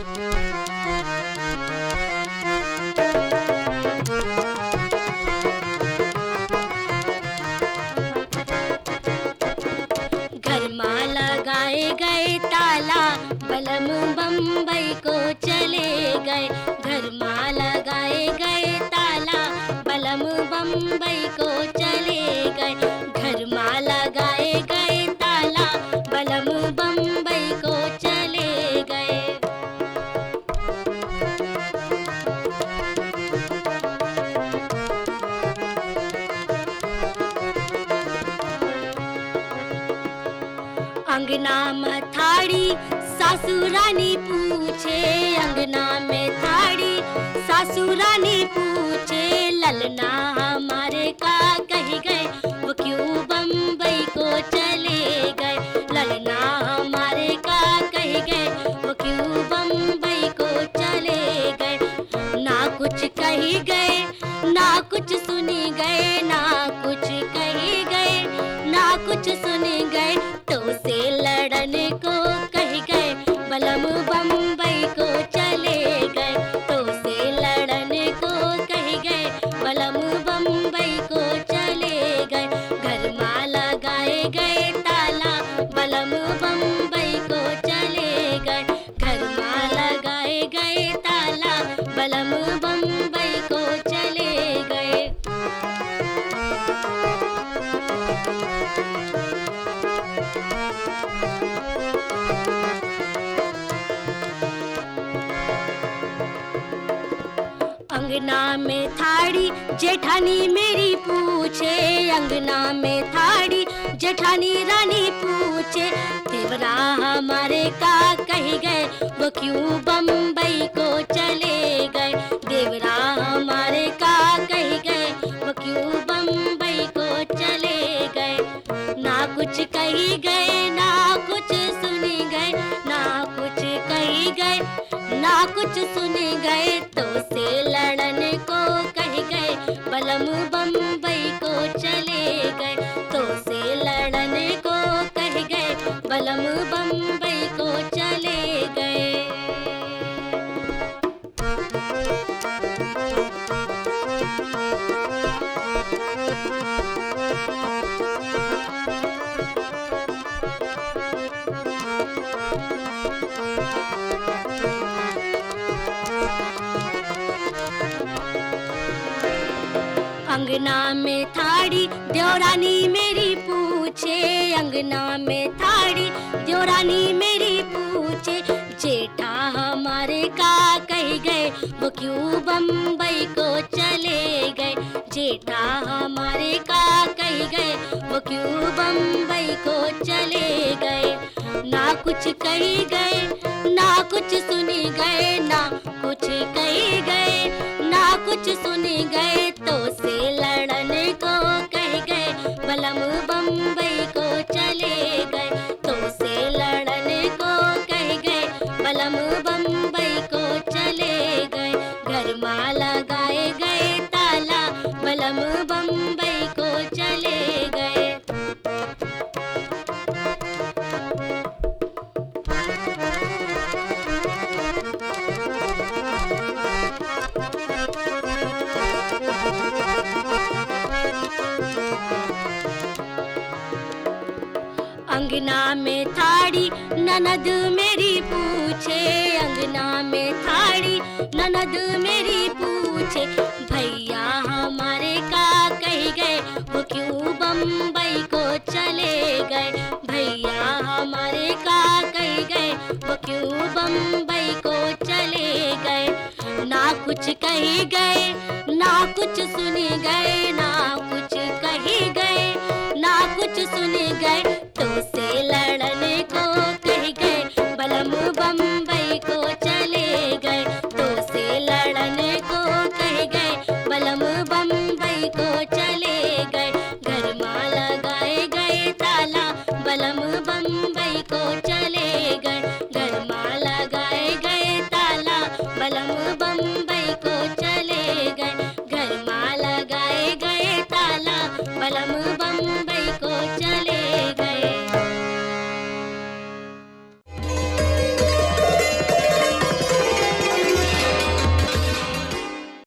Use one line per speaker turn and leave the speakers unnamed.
घर में लगाए गए ताला, बलम बम्बई को चले गए। घर में लगाए गए ताला, बलम बम्बई को चले गए। घर में लगाए गए ताला, बलम बम्बई को चले गए। अंगना में थाड़ी सासुरानी पूछे, अंगना में थाड़ी सासुरानी पूछे, ललना हमारे का कही गए, वो क्यों बम्बई को चले गए। ललना हमारे का कही गए, वो क्यों बम्बई को चले गए। ना कुछ कही गए, ना कुछ सुनी गए, ना कुछ कही गए, ना कुछ सुनी गए। तो से लड़न को कही गए, बलम बम्बई को चले गए। तो से लड़न को कही गए, बलम बम्बई को चले गए। घर में लगाए गए ताला, बलम बम्बई को चले गए। घर में लगाए गए ताला, बलम बम्बई को चले गए। अंगना में थाड़ी जेठानी मेरी पूछे, अंगना में थाड़ी जेठानी रानी पूछे, देवरा हमारे का कही गए, वो क्यों बम्बई को चले गए। देवरा हमारे का कही गए, वो क्यों बम्बई को चले गए। ना कुछ कही गए, ना कुछ सुनी गए, ना कुछ कही गए, ना कुछ सुनी गए। तो से लड़न को कही गए, बलम बम्बई को चले गए। तो से लड़न को कही गए, बलम बम्बई को चले गए। अंगना में थाड़ी देवरानी मेरी पूछे, अंगना में थाड़ी देवरानी मेरी पूछे, जेठा हमारे का कही गए, वो क्यों बम्बई को चले गए। जेठा हमारे का कही गए, वो क्यों बम्बई को चले गए। ना कुछ कही गए, ना कुछ सुनी गए, ना कुछ कही गए, ना कुछ सुनी गए। तो से लड़न को कह गए, बलम बम्बई को चले गए। तो से लड़न को कह गए, बलम बम्बई को चले गए। घर में लगाए गए ताला, बलम बम्बई को चले गए। अंगना में थाड़ी ननद मेरी पूछे, अंगना में थाड़ी ननद मेरी पूछे, भैया हमारे का कही गए, वो क्यों बम्बई को चले गए। भैया हमारे का कही गए, वो क्यों बम्बई को चले गए। ना कुछ कही गए, ना कुछ सुनी गए, ना कुछ कही गए, ना कुछ सुनी गए।